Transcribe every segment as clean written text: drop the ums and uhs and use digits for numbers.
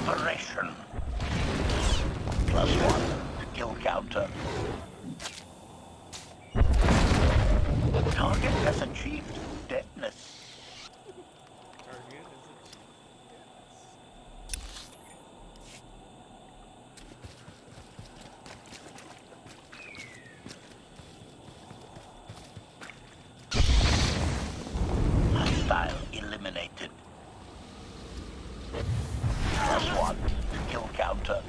Expiration. +1 to kill counter. Target has achieved deadness. Target is achieved. Hostile eliminated. +1 to kill counter.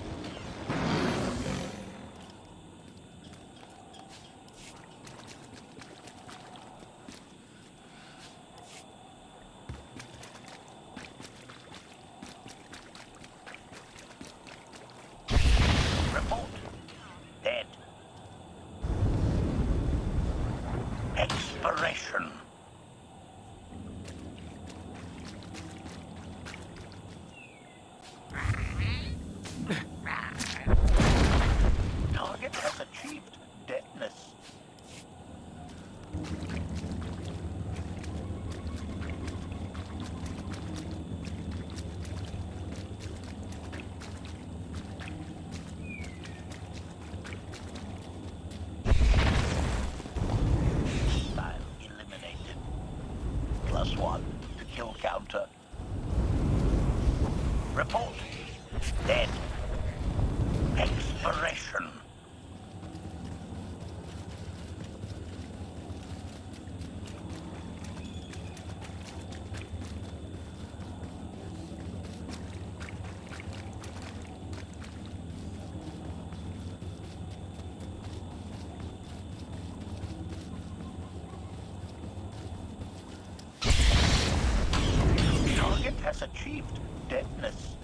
Report. Dead. Expiration. Target has achieved deadness. Style eliminated. +1 to kill counter. Report. Dead. Expiration. Target has achieved deadness.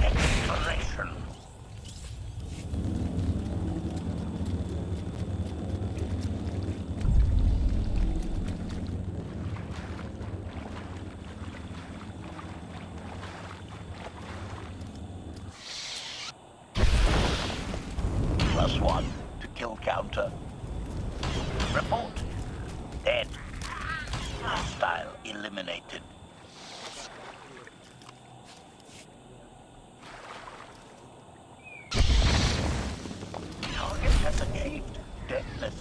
Expiration. +1 to kill counter. Report. Dead. Hostile eliminated. Target has achieved deadness.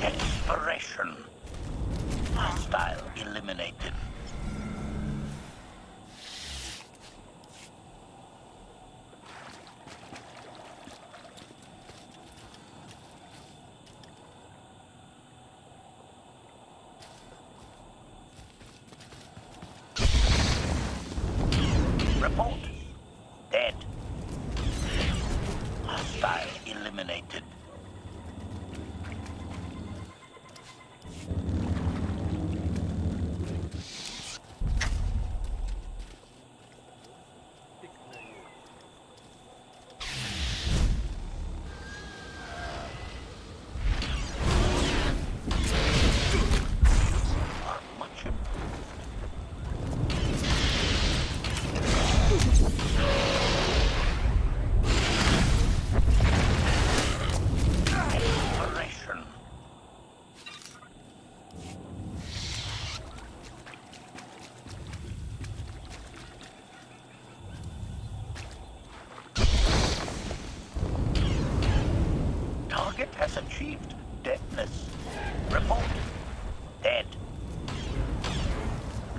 Expiration. Hostile eliminated. Report. Dead. Hostile eliminated. Much expiration. Target has achieved deadness. Report. Dead.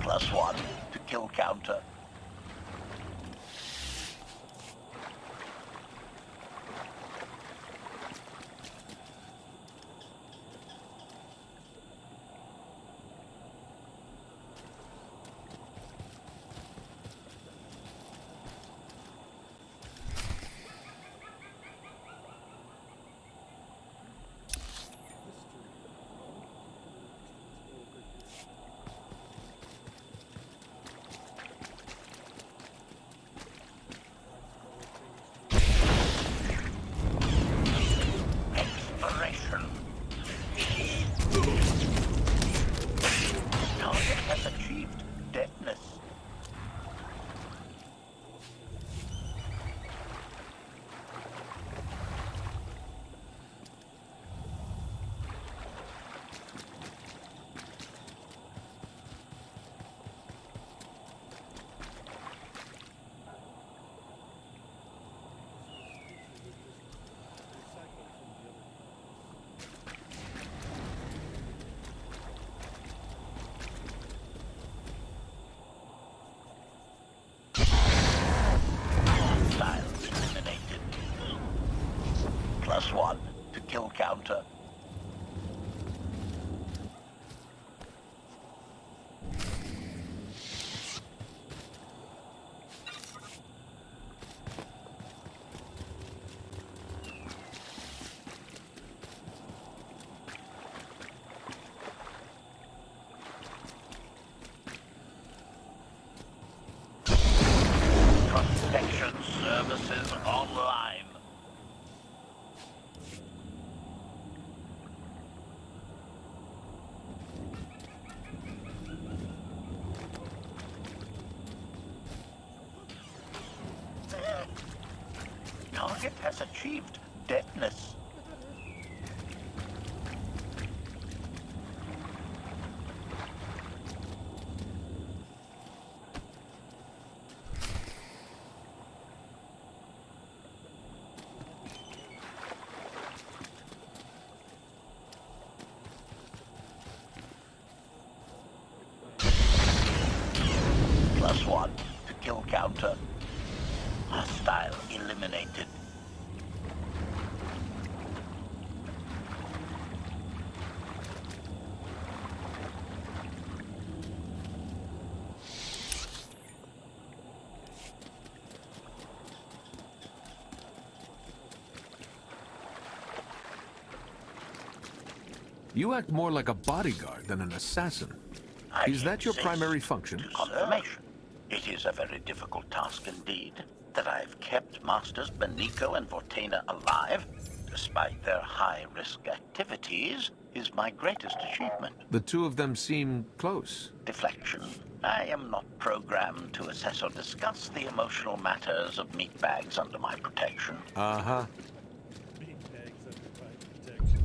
+1 to kill counter. achieved deadness. +1 to kill counter. Hostile eliminated. You act more like a bodyguard than an assassin. Is that your primary function? Confirmation. It is a very difficult task indeed. That I've kept Masters Benico and Vortena alive, despite their high-risk activities, is my greatest achievement. The two of them seem close. Deflection. I am not programmed to assess or discuss the emotional matters of meatbags under my protection. Uh-huh. Being bags under my protection.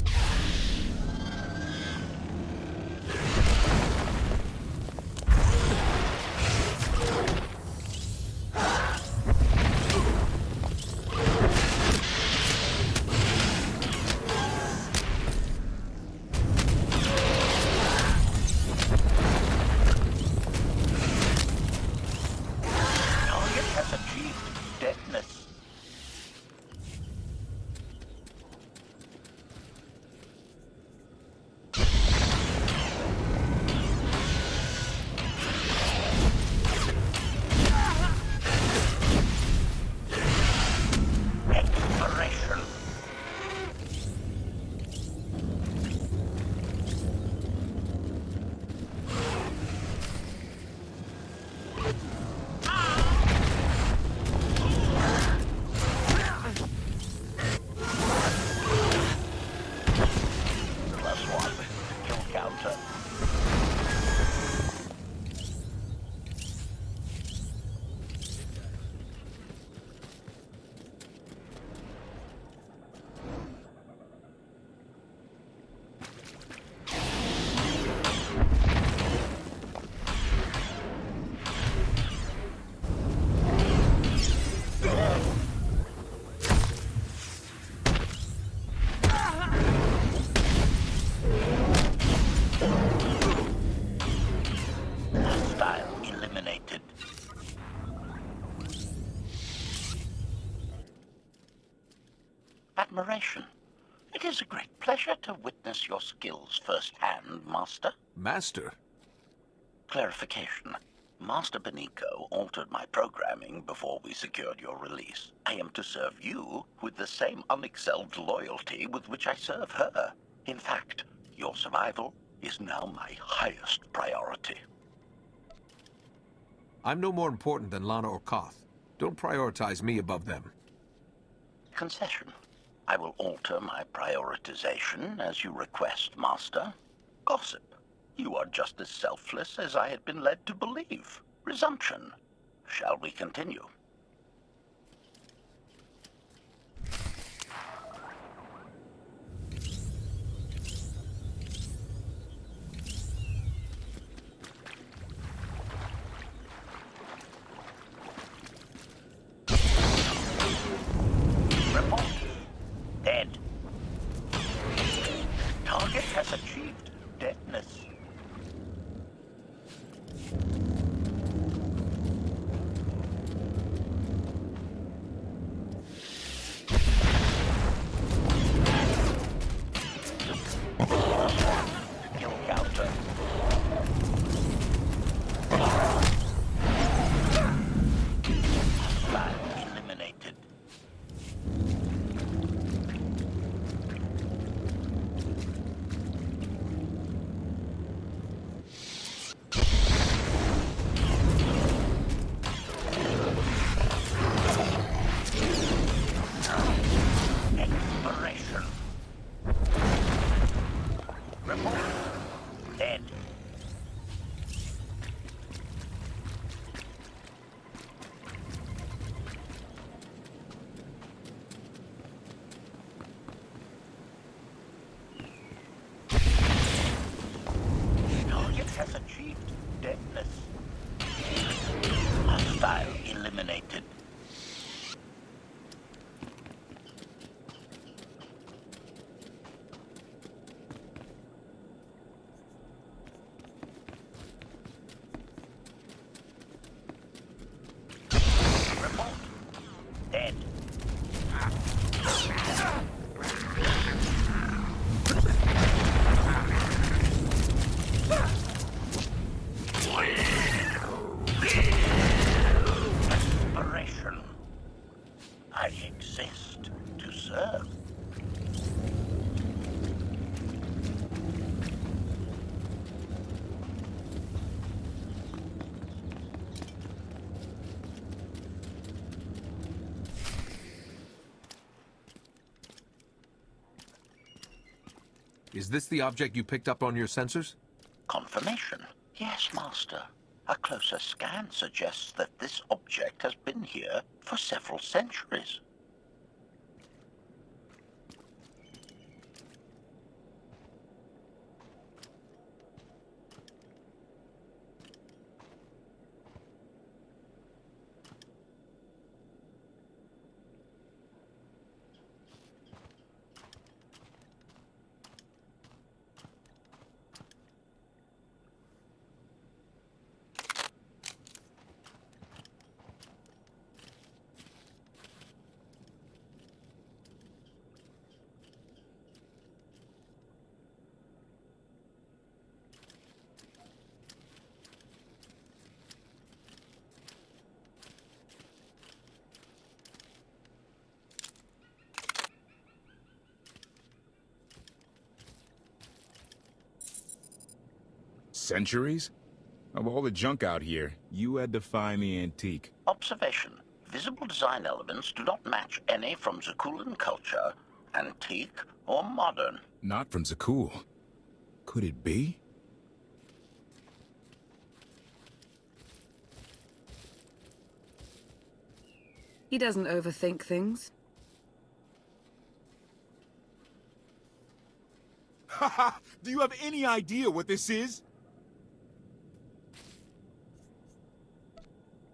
Target has achieved deadness. Exploration. +1 to kill counter. Hostile eliminated. Admiration. It is a great pleasure to witness your skills firsthand, Master. Master? Clarification. Master Benico altered my programming before we secured your release. I am to serve you with the same unexcelled loyalty with which I serve her. In fact, your survival is now my highest priority. I'm no more important than Lana or Koth. Don't prioritize me above them. Concession. I will alter my prioritization as you request, Master. Gossip. You are just as selfless as I had been led to believe. Resumption. Shall we continue? Report. Dead. Target has achieved deadness. Kill counter. Hostile eliminated. Exploration. Report. Dead. Is this the object you picked up on your sensors? Confirmation. Yes, Master. A closer scan suggests that this object has been here for several centuries. Centuries? Of all the junk out here, you had to find the antique. Observation. Visible design elements do not match any from Zakulan culture, antique or modern. Not from Zakul. Could it be? He doesn't overthink things. Haha! Do you have any idea what this is?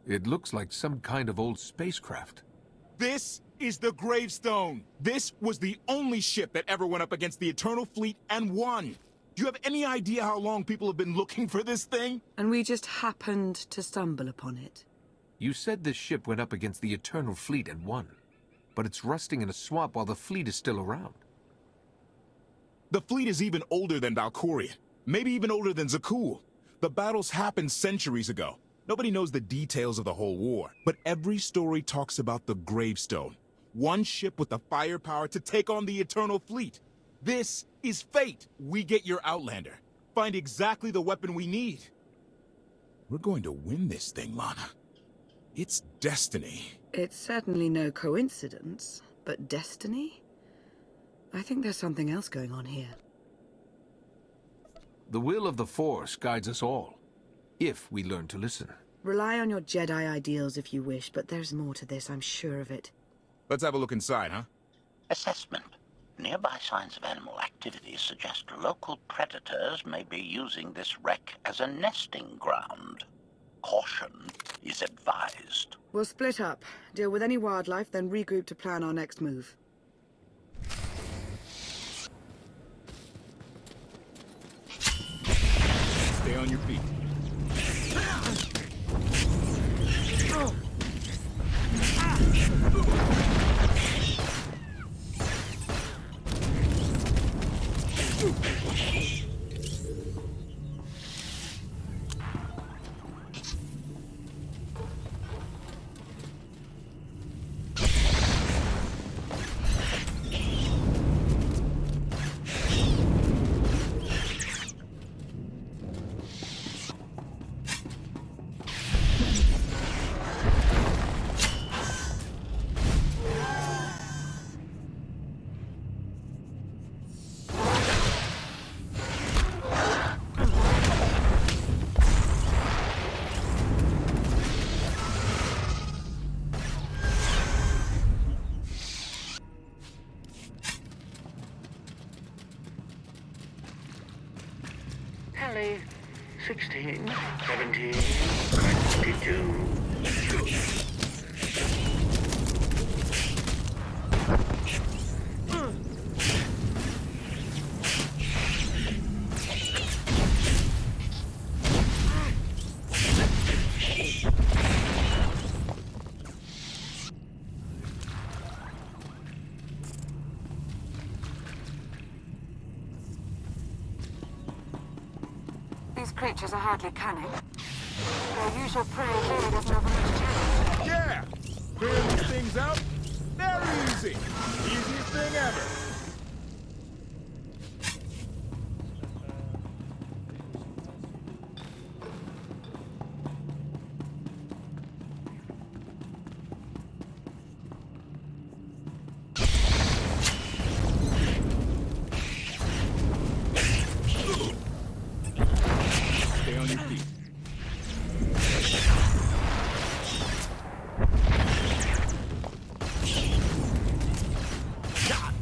It looks like some kind of old spacecraft. This is the Gravestone. This was the only ship that ever went up against the Eternal Fleet and won. Do you have any idea how long people have been looking for this thing? And we just happened to stumble upon it. You said this ship went up against the Eternal Fleet and won. But it's rusting in a swamp while the fleet is still around. The fleet is even older than Valkyria. Maybe even older than Zakul. The battles happened centuries ago. Nobody knows the details of the whole war, but every story talks about the Gravestone. One ship with the firepower to take on the Eternal Fleet. This is fate. We get your Outlander. Find exactly the weapon we need. We're going to win this thing, Lana. It's destiny. It's certainly no coincidence, but destiny? I think there's something else going on here. The will of the Force guides us all, if we learn to listen. Rely on your Jedi ideals if you wish, but there's more to this, I'm sure of it. Let's have a look inside, huh? Assessment. Nearby signs of animal activity suggest local predators may be using this wreck as a nesting ground. Caution is advised. We'll split up, deal with any wildlife, then regroup to plan our next move. Stay on your feet. Kelly, 16, 17, 22. These creatures are hardly cunning. Their usual prey clearly doesn't offer much challenge. Yeah! Clearing these things out? Very easy! Easiest thing ever! on your feet. We got it.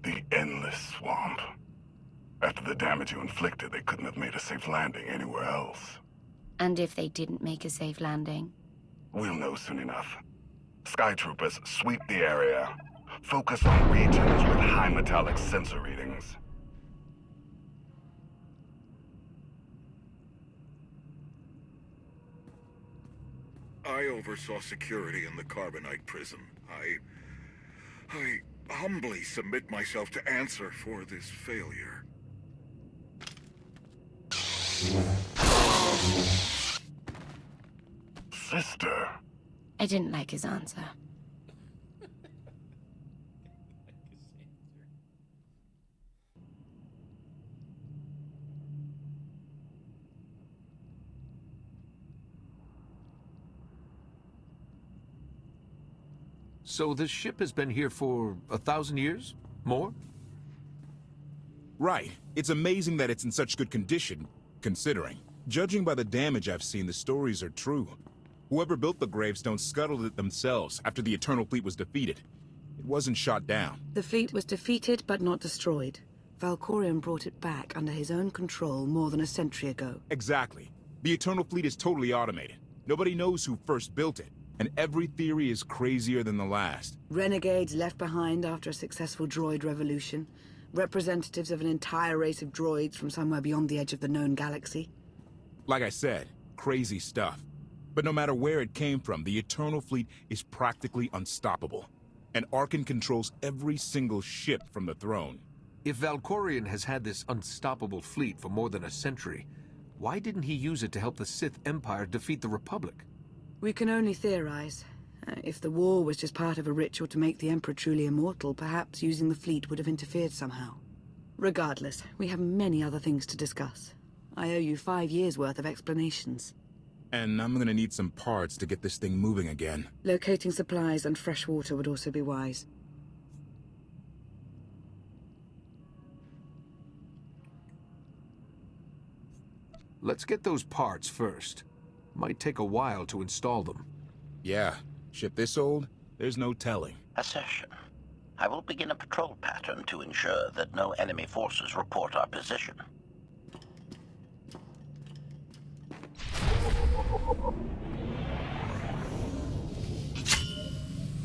The endless swamp. After the damage you inflicted, they couldn't have made a safe landing anywhere else. And if they didn't make a safe landing? We'll know soon enough. Sky Troopers, sweep the area. Focus on regions with high metallic sensor readings. I oversaw security in the Carbonite prison. I humbly submit myself to answer for this failure. Sister. I didn't like his answer. So this ship has been here for 1,000 years? More? Right. It's amazing that it's in such good condition, considering. Judging by the damage I've seen, the stories are true. Whoever built the Gravestone scuttled it themselves after the Eternal Fleet was defeated. It wasn't shot down. The fleet was defeated but not destroyed. Valkorion brought it back under his own control more than a century ago. Exactly. The Eternal Fleet is totally automated. Nobody knows who first built it, and every theory is crazier than the last. Renegades left behind after a successful droid revolution. Representatives of an entire race of droids from somewhere beyond the edge of the known galaxy. Like I said, crazy stuff. But no matter where it came from, the Eternal Fleet is practically unstoppable. And Arkan controls every single ship from the throne. If Valkorion has had this unstoppable fleet for more than a century, why didn't he use it to help the Sith Empire defeat the Republic? We can only theorize. If the war was just part of a ritual to make the Emperor truly immortal, perhaps using the fleet would have interfered somehow. Regardless, we have many other things to discuss. I owe you 5 years' worth of explanations. And I'm gonna need some parts to get this thing moving again. Locating supplies and fresh water would also be wise. Let's get those parts first. Might take a while to install them. Yeah, ship this old, there's no telling. Accession. I will begin a patrol pattern to ensure that no enemy forces report our position.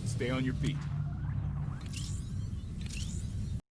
Stay on your feet.